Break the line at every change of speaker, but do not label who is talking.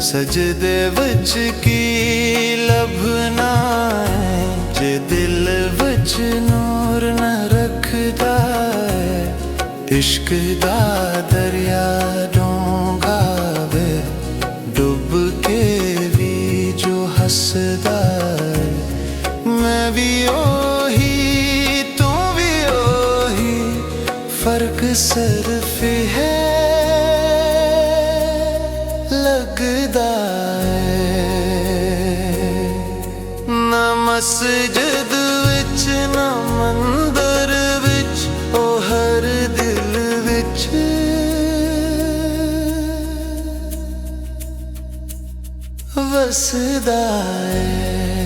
सजदे विच की लभना है, जे दिल विच नूर न रखदा है। इश्क दा दरिया डोंगा वे, डुब के भी जो हसदा है। मैं भी ओही तू भी ओही, फर्क सिर्फ है लगदा है। ना मस्जिद विच ना मंदिर विच, ओ हर दिल विच वसदा है।